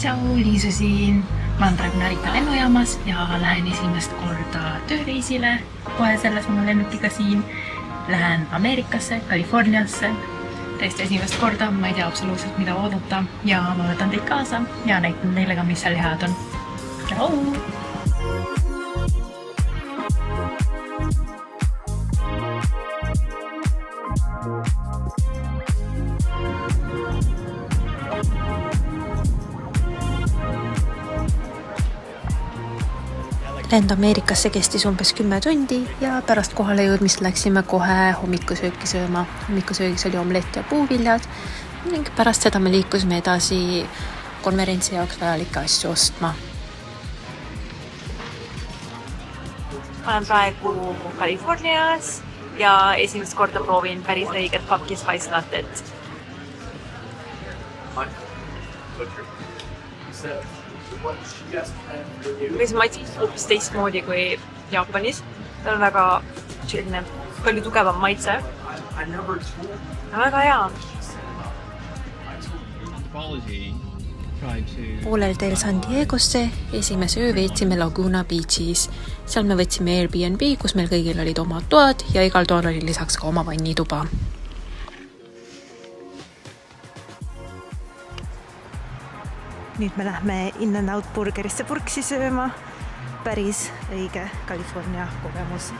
Tšau, Liisu siin. Ma olen praegu Narita lennujaamas ja lähen esimest korda tööreisile. Kohe selles oma lennukiga siin. Lähen Ameerikasse, Californiasse. Täiesti esimest korda, ma ei tea absoluutselt mida oodata ja ma võtan teid kaasa ja näitan teile ka, mis seal head on. Tšau! Lend Ameerikasse kestis umbes 10 tundi ja pärast kohale jõudmist läksime kohe hommikusööki sööma. Hommikusöögis oli omlett ja puuviljad ning pärast seda me liikusime edasi konverentsi jaoks vajalikke asju ostma. Ma olen praegu Californias ja esimest korda proovin päris õiget pumpkin spice lattet. Mis maitseb hoopis teistmoodi kui Jaapanis. Ta on väga selline palju tugevam maitse. Väga hea. Poolel teel San Diegosse esimese öö veetsime Laguna Beachis. Seal me võtsime Airbnb, kus meil kõigil olid omad toad ja igal toal oli lisaks ka oma vannituba. Nüüd me lähme In-N-Out burgerisse purksi sööma. Päris õige California kogemus.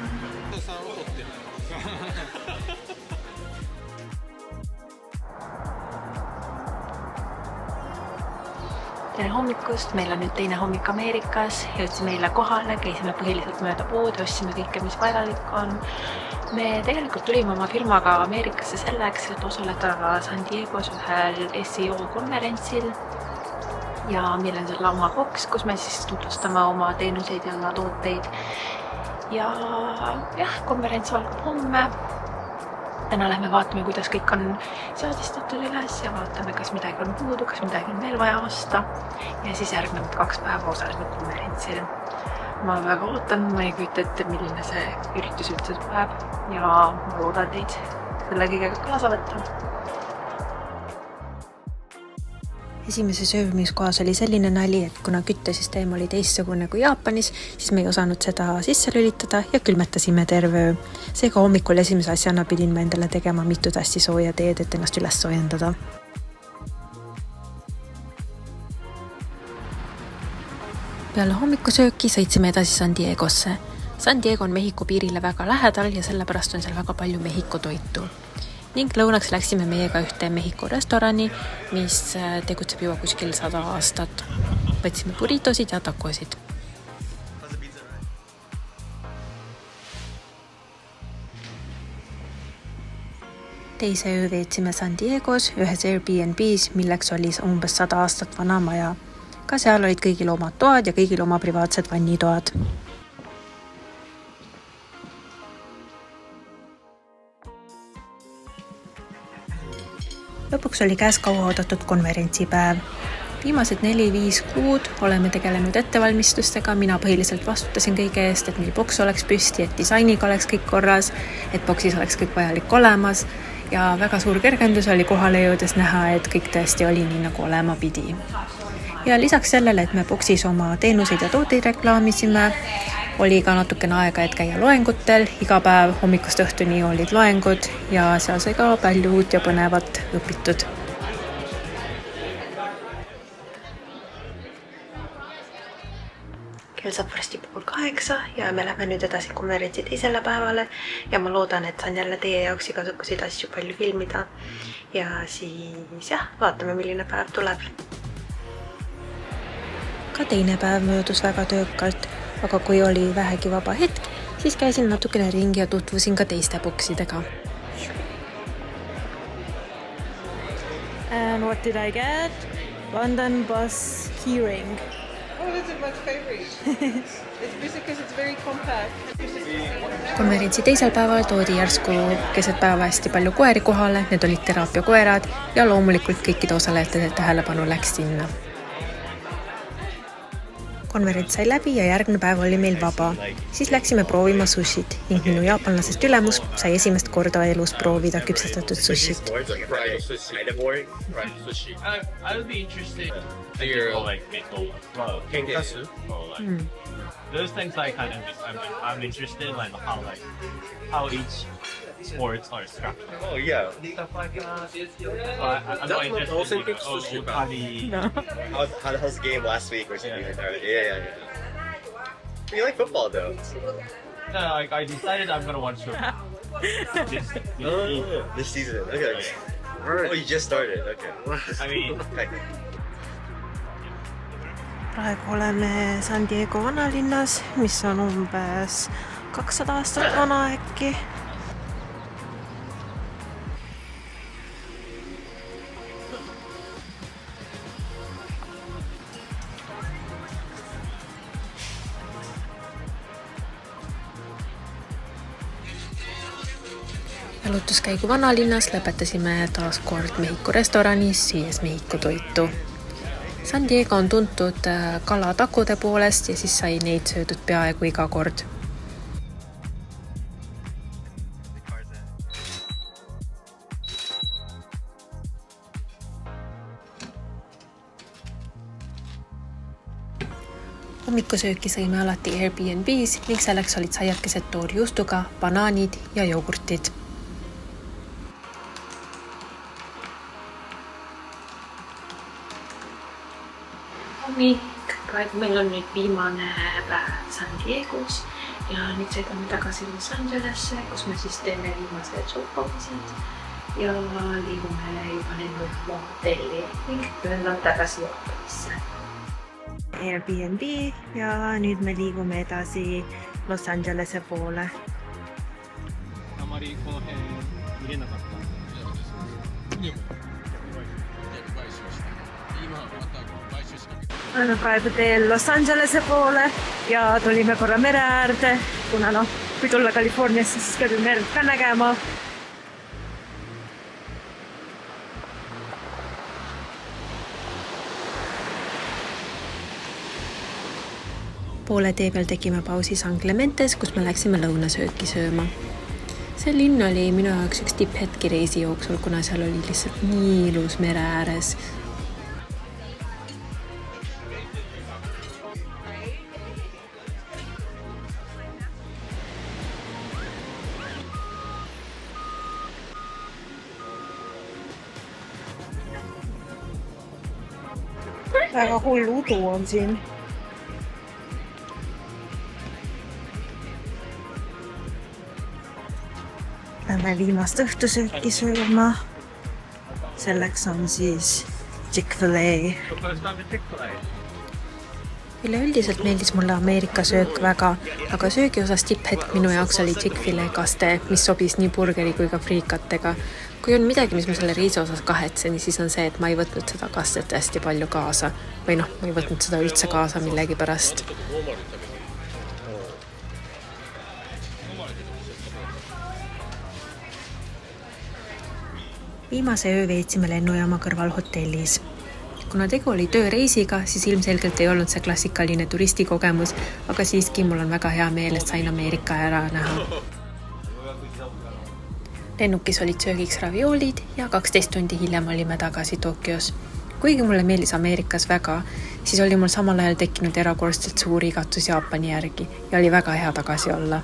Tere hommikust, meil on nüüd teine hommik Ameerikas. Jõudsime eile kohale, käisime põhiliselt mööda poodi, ostsime kõike, mis vajalik on. Me tegelikult tulime oma firmaga Ameerikasse selleks, et osaleda San Diegos ühel SEO konverentsil. Ja meil on seal oma boks, kus me siis tutvustame oma teenuseid ja tooteid. Ja konverents algab homme. Täna lähme vaatame, kuidas kõik on seadistatud üles ja vaatame, kas midagi on puudu, kas midagi on veel vaja osta. Ja siis järgnevad 2 päeva osaleme konverentsil. Ma väga ootan, ma ei kujuta ette, milline see üritus üldse tuleb ja ma loodan teid selle kõigega kaasa võtta. Esimese söömiskohas oli selline nali, et kuna küttesüsteem oli teistsugune kui Jaapanis, siis me ei osanud seda sisse lülitada ja külmetasime terve öö. Seega hommikul esimese asjana pidin ma endale tegema mitu tassi sooja teed, et ennast üles soojendada. Peale hommikusööki sõitsime edasi San Diegosse. San Diego on Mehhiko piirile väga lähedal ja sellepärast on seal väga palju Mehhiko toitu. Ning lõunaks läksime meiega ühte Mehhiko restorani, mis tegutseb juba kuskil 100 aastat. Võtsime burritosid ja tacosid. Teise öö veetsime San Diegos ühes Airbnbs, milleks oli umbes 100 aastat vana maja. Ka seal olid kõigil omad toad ja kõigil oma privaatsed vannitoad. Lõpuks oli käes kaua oodatud konverentsipäev. Viimased 4-5 kuud oleme tegelenud ettevalmistustega. Mina põhiliselt vastutasin kõige eest, et meil boks oleks püsti, et disainiga oleks kõik korras, et boksis oleks kõik vajalik olemas. Ja väga suur kergendus oli kohale jõudes näha, et kõik tõesti oli nii, nagu olema pidi. Ja lisaks sellele, et me boksis oma teenuseid ja tooteid reklaamisime, oli ka natukene aega, et käia loengutel. Iga päev hommikust õhtuni olid loengud ja seal sai ka palju uut ja põnevat õpitud. Kell saab varsti 7:30 ja me lähme nüüd edasi konverentsi teisele päevale ja ma loodan, et saan jälle teie jaoks igasuguseid asju palju filmida ja siis vaatame, milline päev tuleb. Ka teine päev möödus väga töökalt, aga kui oli vähegi vaba hetk, siis käisin natukene ringi ja tutvusin ka teiste boksidega. And what did I get? London bus keyring. Oh, this is my favorite. It's because it's very compact. Konverentsi teisel päeval toodi järsku keset päeva hästi palju koeri kohale, need olid teraapiakoerad ja loomulikult kõikide osalejate tähelepanu läks sinna. Konverents sai läbi ja järgmine päev oli meil vaba. Siis läksime proovima sushit ning minu jaapanlasest ülemus sai esimest korda elus proovida küpsestatud sushit. Those things I'm interested in, like how each sports are structured. Oh yeah. Stuff like that. I'm not interested in How the hell's the game last week or something like that? Yeah. You like football though? No, like I decided I'm gonna watch football. This season. Okay. Oh, you just started. Okay. I mean, Praegu oleme San Diego vanalinnas, mis on umbes 200 aastat vana äkki. Jalutuskäigu vanalinnas lõpetasime taas kord Mehhiko restoranis, süües Mehhiko toitu. San Diego on tuntud kalatakude poolest ja siis sai neid söödud peaaegu iga kord. Hommikusööki sõime alati Airbnb's ning selleks olid saiakesed toorjuustuga, banaanid ja jogurtid. Hommik, praegu meil on nüüd viimane päev San Diego's ja nüüd sõidame tagasi Los Angelesse, kus me siis teeme viimased showpausid ja liigume juba lennujaama hotelli ning lendame tagasi Jaapanisse. Airbnb ja nüüd me liigume edasi Los Angelese poole. Oleme praegu teel Los Angelese poole ja tulime korra mere äärde, kuna kui tulla Californiasse, siis peab merd ka nägema. Poole tee peal tegime pausi San Clementes, kus me läksime lõunasööki sööma. See linn oli minu jaoks üks tipphetki reisi jooksul, kuna seal oli lihtsalt nii ilus mere ääres. Väga hull udu on siin. Lähme viimast õhtusööki sööma. Selleks on siis Chick-fil-A. Üleüldiselt meeldis mulle Ameerika söök väga, aga söögi osas tipphetk minu jaoks oli Chick-fil-A kaste, mis sobis nii burgeri kui ka friikatega. Kui on midagi, mis ma selle reisi osas kahetsen, siis on see, et ma ei võtnud seda kastet hästi palju kaasa. Või ma ei võtnud seda üldse kaasa millegi pärast. Viimase öö veetsime lennujaama kõrval hotellis. Kuna tegu oli tööreisiga, siis ilmselgelt ei olnud see klassikaline turistikogemus, aga siiski mul on väga hea meel, et sain Ameerika ära näha. Lennukis olid söögiks raviolid ja 12 tundi hiljem olime tagasi Tokyos. Kuigi mulle meeldis Ameerikas väga, siis oli mul samal ajal tekkinud erakordselt suur igatus Jaapani järgi ja oli väga hea tagasi olla.